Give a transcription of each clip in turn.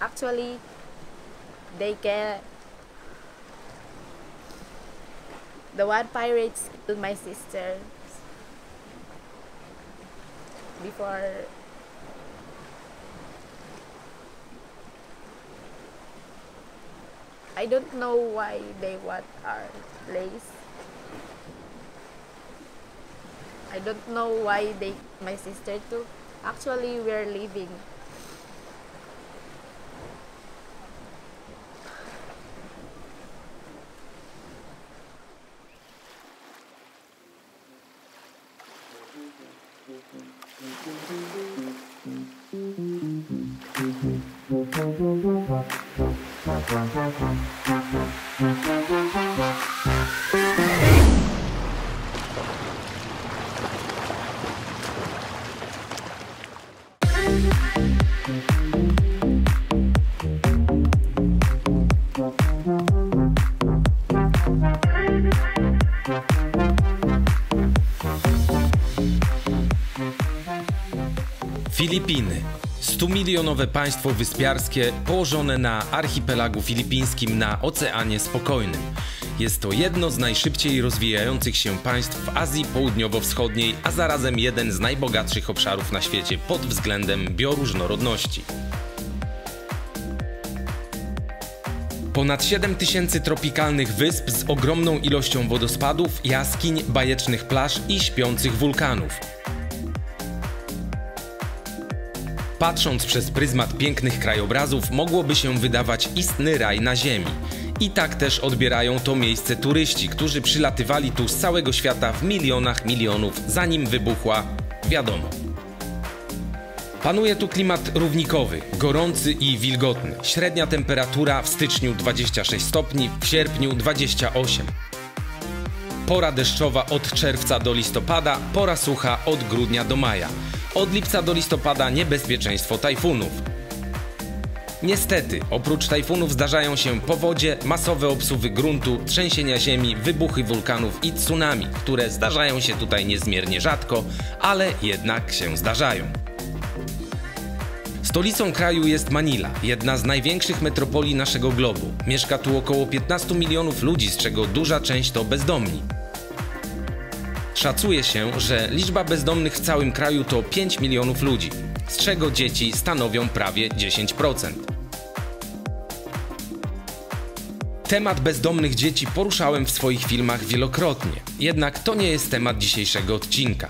Actually, they can. The one pirates killed my sister before. I don't know why they want our place. I don't know why they my sister too. Actually, we're leaving. Filipiny. 100-milionowe państwo wyspiarskie położone na archipelagu filipińskim na Oceanie Spokojnym. Jest to jedno z najszybciej rozwijających się państw w Azji Południowo-Wschodniej, a zarazem jeden z najbogatszych obszarów na świecie pod względem bioróżnorodności. Ponad 7000 tropikalnych wysp z ogromną ilością wodospadów, jaskiń, bajecznych plaż i śpiących wulkanów. Patrząc przez pryzmat pięknych krajobrazów, mogłoby się wydawać istny raj na ziemi. I tak też odbierają to miejsce turyści, którzy przylatywali tu z całego świata w milionów, zanim wybuchła, wiadomo. Panuje tu klimat równikowy, gorący i wilgotny. Średnia temperatura w styczniu 26 stopni, w sierpniu 28. Pora deszczowa od czerwca do listopada, pora sucha od grudnia do maja. Od lipca do listopada niebezpieczeństwo tajfunów. Niestety, oprócz tajfunów zdarzają się powodzie, masowe obsuwy gruntu, trzęsienia ziemi, wybuchy wulkanów i tsunami, które zdarzają się tutaj niezmiernie rzadko, ale jednak się zdarzają. Stolicą kraju jest Manila, jedna z największych metropolii naszego globu. Mieszka tu około 15 milionów ludzi, z czego duża część to bezdomni. Szacuje się, że liczba bezdomnych w całym kraju to 5 milionów ludzi, z czego dzieci stanowią prawie 10%. Temat bezdomnych dzieci poruszałem w swoich filmach wielokrotnie, jednak to nie jest temat dzisiejszego odcinka.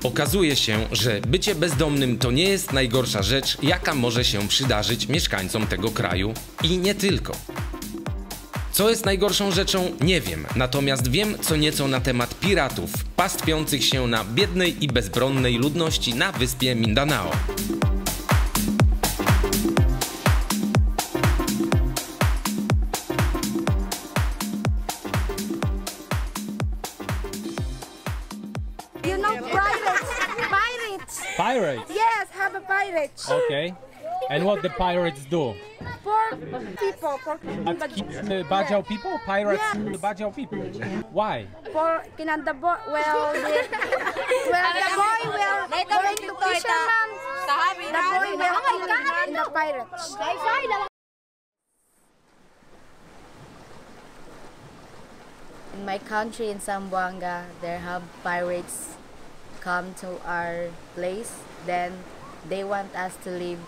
Okazuje się, że bycie bezdomnym to nie jest najgorsza rzecz, jaka może się przydarzyć mieszkańcom tego kraju i nie tylko. Co jest najgorszą rzeczą, nie wiem, natomiast wiem co nieco na temat piratów, pastwiących się na biednej i bezbronnej ludności na wyspie Mindanao. You know pirates? Pirates! Pirates? Yes, have a pirates. Okay. And what the pirates do? For people. Bajau people? Pirates Yes. Bajau people. Why? For the boy, the boy will going to fisherman. The boy will in the pirates. In my country, in Zamboanga, there have pirates come to our place. Then they want us to leave.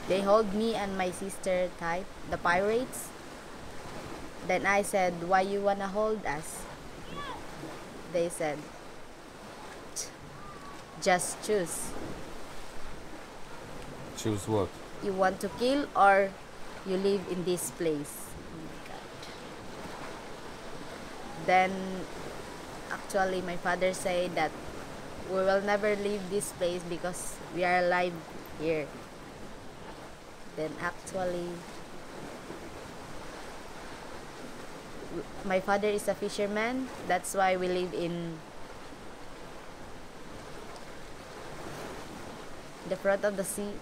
They hold me and my sister tight, the pirates. Then I said, why you wanna hold us? They said, just choose. Choose what? You want to kill or you live in this place. Oh my God. Then actually my father said that we will never leave this place because we are alive here. Then actually my father is a fisherman, that's why we live in the front of the sea.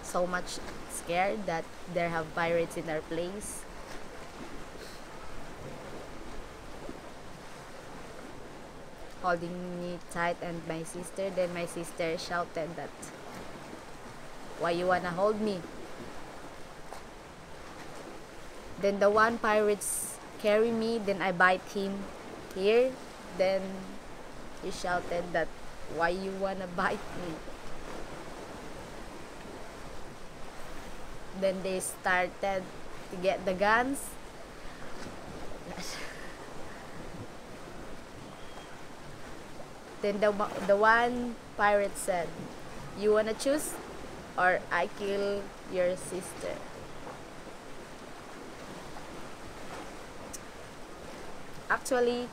So much scared that there have pirates in our place. holding me tight and my sister. Then my sister shouted that, "Why you wanna hold me?" Then the one pirates carry me, then I bite him here. Then he shouted that, "Why you wanna bite me?" Then they started to get the guns. Then the one pirate said, "You wanna choose, or I kill your sister?" Actually,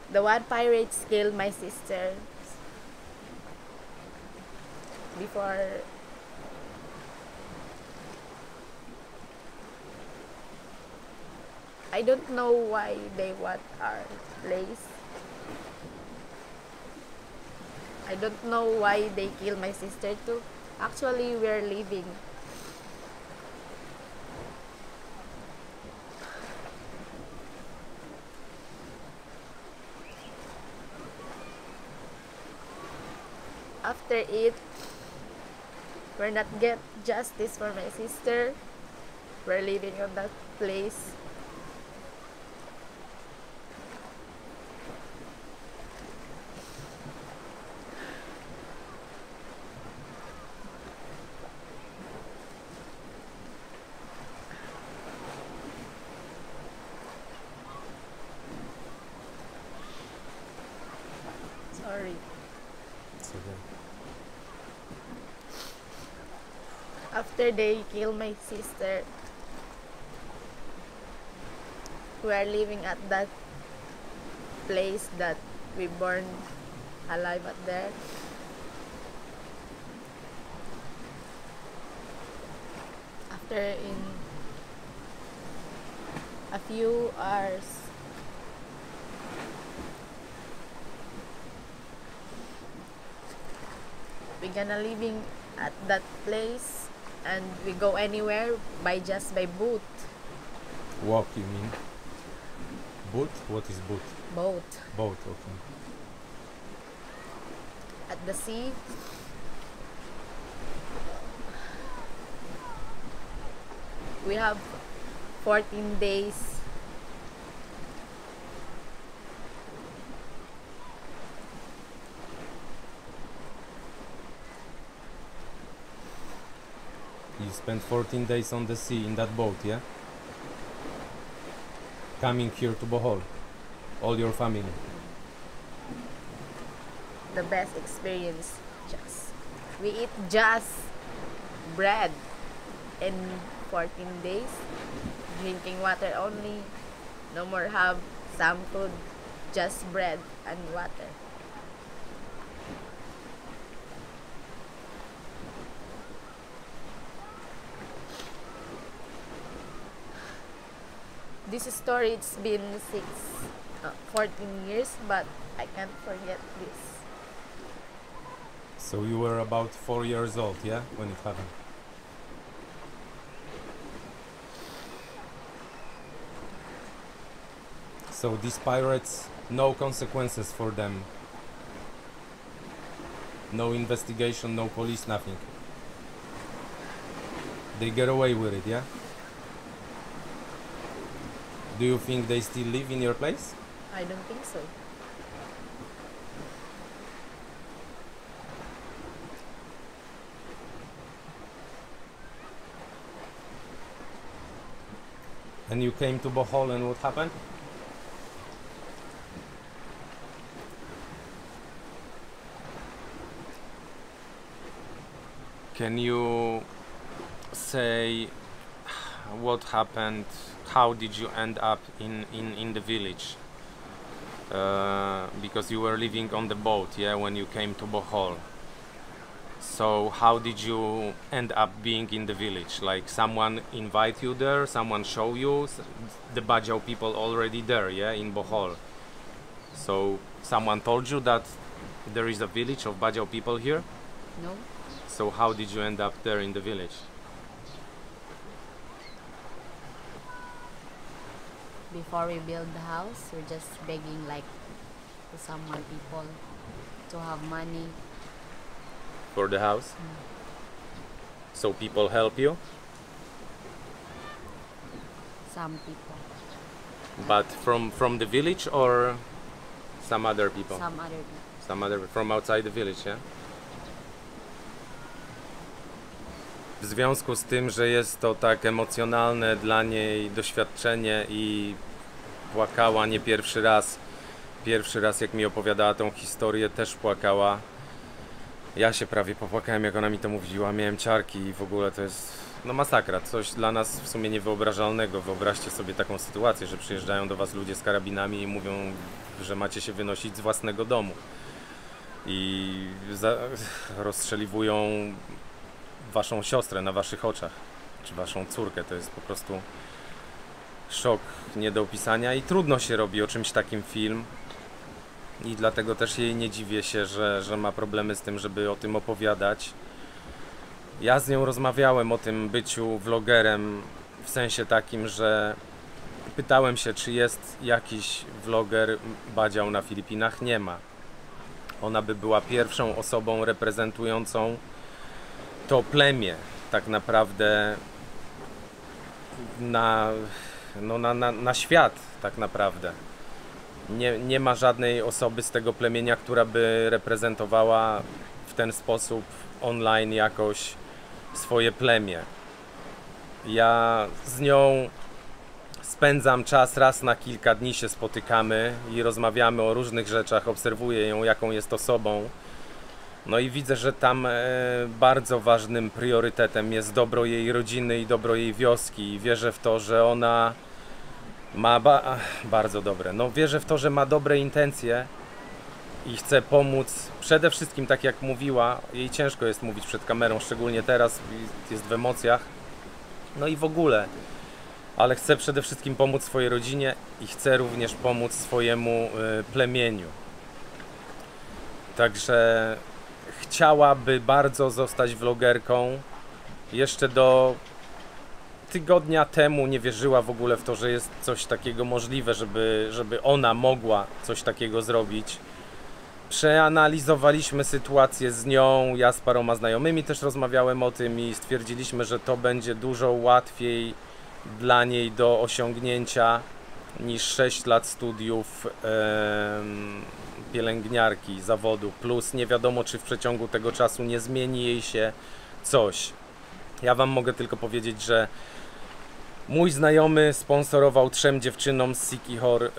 the one pirates killed my sister before. I don't know why they want our place. I don't know why they kill my sister too. Actually, we're leaving. After it, we're not get justice for my sister. We're leaving on that place. Sorry. It's okay. After they kill my sister, we are living at that place that we born alive at there. After in a few hours, we're gonna living at that place, and we go anywhere just by boat. Walk, you mean? Boat? What is boat? Boat Boat, okay. at the sea. We have 14 days. You spent 14 days on the sea in that boat, yeah? Coming here to Bohol. All your family. The best experience. We eat just bread in 14 days. Drinking water only. No more have some food. Just bread and water. This story, it's been 14 years, but I can't forget this. So you were about 4 years old, yeah, when it happened? So these pirates, no consequences for them. No investigation, no police, nothing. They get away with it, yeah? Do you think they still live in your place? I don't think so. And you came to Bohol, and what happened? Can you say what happened? How did you end up in the village? Because you were living on the boat, yeah, when you came to Bohol. So how did you end up being in the village? Like someone invite you there, someone show you, the Bajau people already there, yeah, in Bohol. So someone told you that there is a village of Bajau people here? No? So how did you end up there in the village? before we build the house, we're just begging like to someone people to have money. For the house? So people help you? Some people, But from the village or some other people? some other people. Some other from outside the village, yeah? W związku z tym, że jest to tak emocjonalne dla niej doświadczenie i płakała nie pierwszy raz. Pierwszy raz jak mi opowiadała tą historię, też płakała. Ja się prawie popłakałem, jak ona mi to mówiła, miałem ciarki i w ogóle to jest no masakra, coś dla nas w sumie niewyobrażalnego. Wyobraźcie sobie taką sytuację, że przyjeżdżają do was ludzie z karabinami i mówią, że macie się wynosić z własnego domu i rozstrzeliwują waszą siostrę na waszych oczach, czy waszą córkę. To jest po prostu szok nie do opisania i trudno się robi o czymś takim film. I dlatego też jej nie dziwię się, że ma problemy z tym, żeby o tym opowiadać. Ja z nią rozmawiałem o tym byciu vlogerem w sensie takim, że pytałem się, czy jest jakiś vloger Badział na Filipinach. Nie ma. Ona by była pierwszą osobą reprezentującą to plemię tak naprawdę na świat tak naprawdę. Nie ma żadnej osoby z tego plemienia, która by reprezentowała w ten sposób online jakoś swoje plemię. Ja z nią spędzam czas, raz na kilka dni się spotykamy i rozmawiamy o różnych rzeczach, obserwuję ją, jaką jest osobą. No i widzę, że tam bardzo ważnym priorytetem jest dobro jej rodziny i dobro jej wioski. I wierzę w to, że ona ma bardzo dobre. No wierzę w to, że ma dobre intencje i chce pomóc. Przede wszystkim, tak jak mówiła, jej ciężko jest mówić przed kamerą, szczególnie teraz, jest w emocjach. No i w ogóle. Ale chce przede wszystkim pomóc swojej rodzinie i chce również pomóc swojemu plemieniu. Także chciałaby bardzo zostać vlogerką. Jeszcze do tygodnia temu nie wierzyła w ogóle w to, że jest coś takiego możliwe, żeby ona mogła coś takiego zrobić. Przeanalizowaliśmy sytuację z nią, ja z paroma znajomymi też rozmawiałem o tym i stwierdziliśmy, że to będzie dużo łatwiej dla niej do osiągnięcia niż 6 lat studiów pielęgniarki, zawodu, plus nie wiadomo, czy w przeciągu tego czasu nie zmieni jej się coś. Ja wam mogę tylko powiedzieć, że mój znajomy sponsorował 3 dziewczynom z Siquijor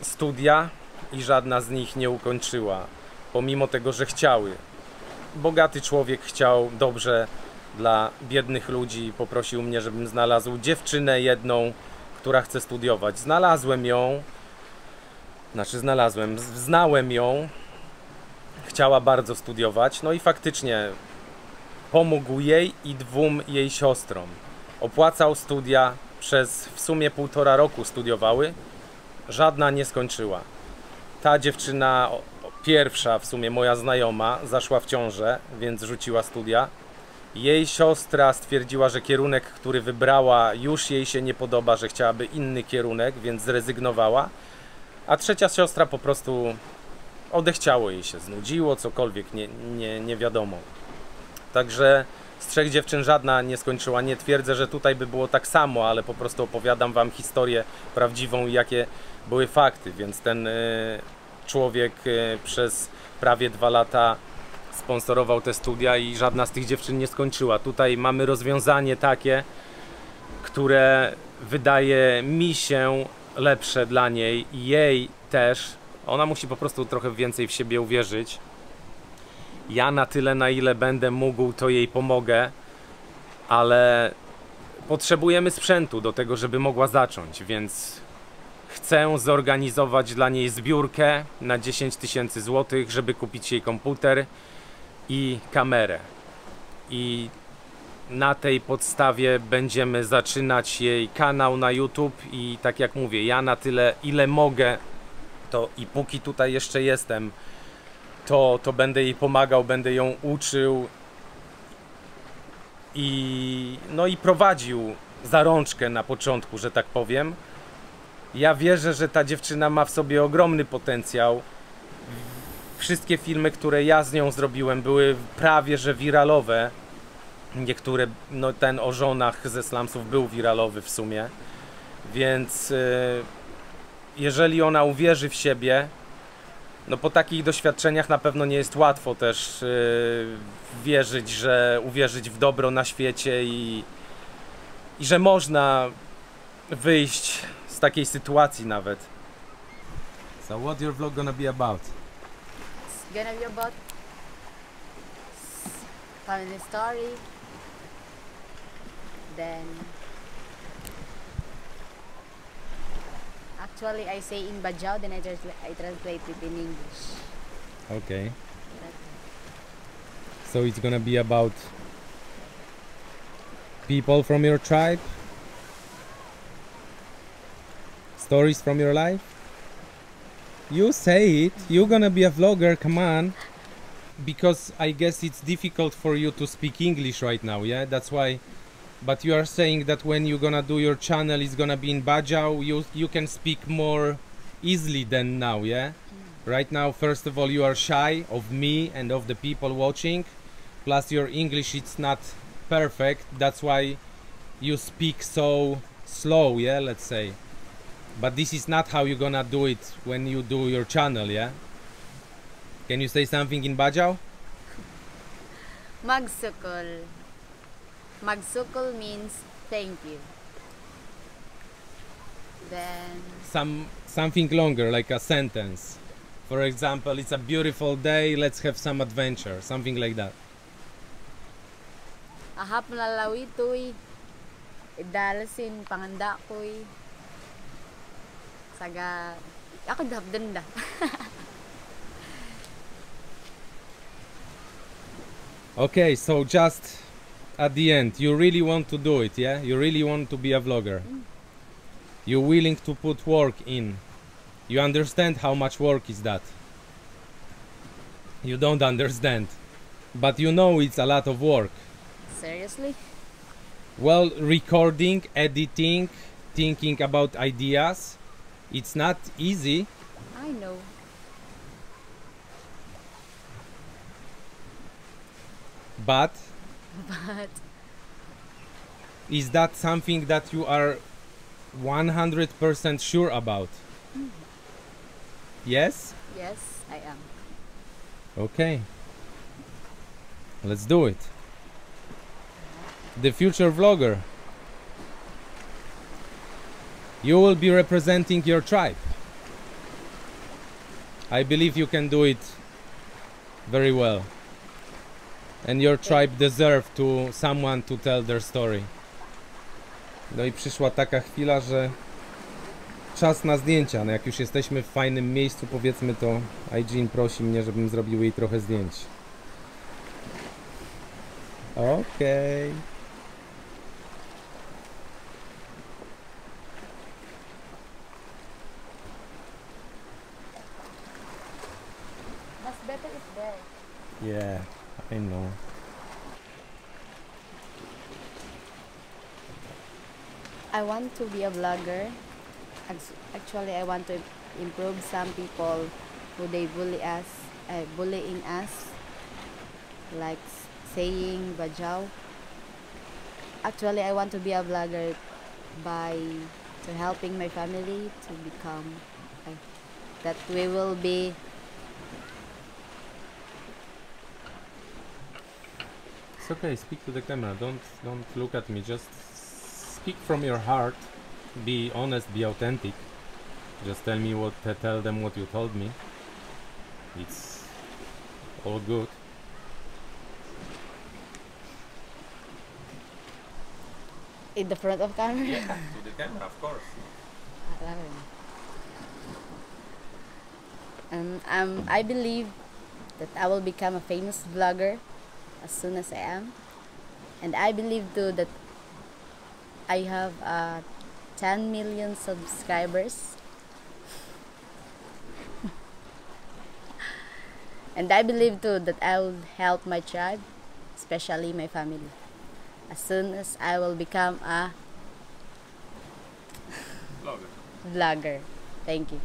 studia i żadna z nich nie ukończyła, pomimo tego, że chciały. Bogaty człowiek chciał dobrze dla biednych ludzi, poprosił mnie, żebym znalazł dziewczynę jedną, która chce studiować. Znalazłem ją, znałem ją, chciała bardzo studiować, no i faktycznie pomógł jej i 2 jej siostrom. Opłacał studia, przez w sumie 1,5 roku studiowały, żadna nie skończyła. Ta dziewczyna pierwsza, w sumie moja znajoma, zaszła w ciążę, więc rzuciła studia. Jej siostra stwierdziła, że kierunek, który wybrała, już jej się nie podoba, że chciałaby inny kierunek, więc zrezygnowała. A trzecia siostra po prostu odechciało jej się, znudziło, cokolwiek, nie wiadomo. Także z 3 dziewczyn żadna nie skończyła. Nie twierdzę, że tutaj by było tak samo, ale po prostu opowiadam wam historię prawdziwą i jakie były fakty. Więc ten człowiek przez prawie 2 lata sponsorował te studia i żadna z tych dziewczyn nie skończyła. Tutaj mamy rozwiązanie takie, które wydaje mi się lepsze dla niej i jej też. Ona musi po prostu trochę więcej w siebie uwierzyć. Ja na tyle, na ile będę mógł, to jej pomogę, ale potrzebujemy sprzętu do tego, żeby mogła zacząć, więc chcę zorganizować dla niej zbiórkę na 10 000 złotych, żeby kupić jej komputer i kamerę. I na tej podstawie będziemy zaczynać jej kanał na YouTube i tak jak mówię, ja na tyle, ile mogę, to i póki tutaj jeszcze jestem, to będę jej pomagał, będę ją uczył i prowadził za rączkę na początku, że tak powiem, Ja wierzę, że ta dziewczyna ma w sobie ogromny potencjał. Wszystkie filmy, które ja z nią zrobiłem, były prawie że wiralowe. Niektóre, no ten o żonach ze slumsów był wiralowy w sumie. Więc jeżeli ona uwierzy w siebie, no po takich doświadczeniach na pewno nie jest łatwo też uwierzyć w dobro na świecie i że można wyjść z takiej sytuacji nawet. So what your vlog gonna be about? It's gonna be about family story. Then actually I say in Bajau, then I translate it in English. Okay. So it's gonna be about people from your tribe? Stories from your life? You say it, you're gonna be a vlogger, come on. Because I guess it's difficult for you to speak English right now, yeah? That's why. But you are saying that when you're gonna do your channel, it's gonna be in Bajau, you can speak more easily than now, yeah? Right now, first of all, you are shy of me and of the people watching. Plus your English, it's not perfect. That's why you speak so slow, yeah, let's say. But this is not how you're gonna do it when you do your channel, yeah? Can you say something in Bajau? Magsukol. Magsukol means thank you. Then Something longer, like a sentence. For example, it's a beautiful day, let's have some adventure, something like that. ahap lalawitoy. Idalasin panganda koy. Saga ako dabden da. Okay, so just at the end, you really want to do it, yeah? You really want to be a vlogger. You're willing to put work in. You understand how much work is that? You don't understand, but you know it's a lot of work. Seriously? Well, recording, editing, thinking about ideas, it's not easy. I know. But But is that something that you are 100% sure about? Yes? yes, I am. Okay. Let's do it. The future vlogger. You will be representing your tribe. I believe you can do it very well. And your tribe deserve to someone to tell their story. No i przyszła taka chwila, że czas na zdjęcia. No jak już jesteśmy w fajnym miejscu, powiedzmy, to Aijin prosi mnie, żebym zrobił jej trochę zdjęć. Okej. That's better if there. Yeah, I know. I want to be a vlogger. Actually, I want to improve some people who they bullying us, like saying Bajau. Actually, I want to be a vlogger by to helping my family to become that we will be. It's okay, speak to the camera. Don't look at me. Just speak from your heart. Be honest, be authentic. Just tell them what you told me. It's all good. In the front of camera. Yeah, to the camera, of course. I believe that I will become a famous vlogger as soon as I am, and I believe too that I have 10 million subscribers, and I believe too that I will help my tribe, especially my family, as soon as I will become a Vlogger. vlogger. Thank you.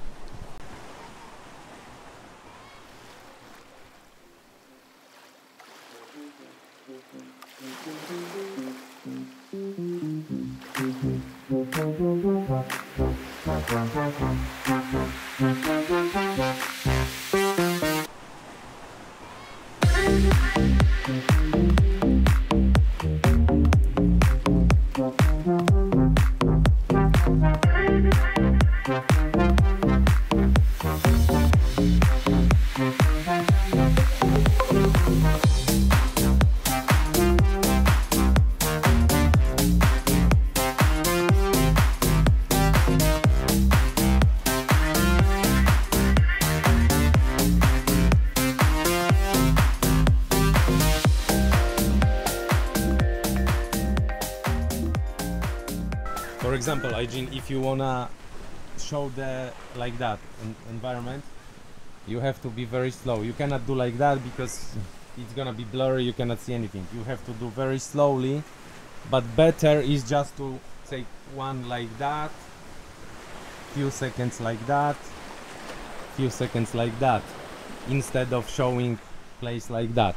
For example, Aijin, if you wanna show the like that environment, you have to be very slow. You cannot do like that because it's gonna be blurry, you cannot see anything. You have to do very slowly, but better is just to take one like that, few seconds like that, few seconds like that, instead of showing place like that.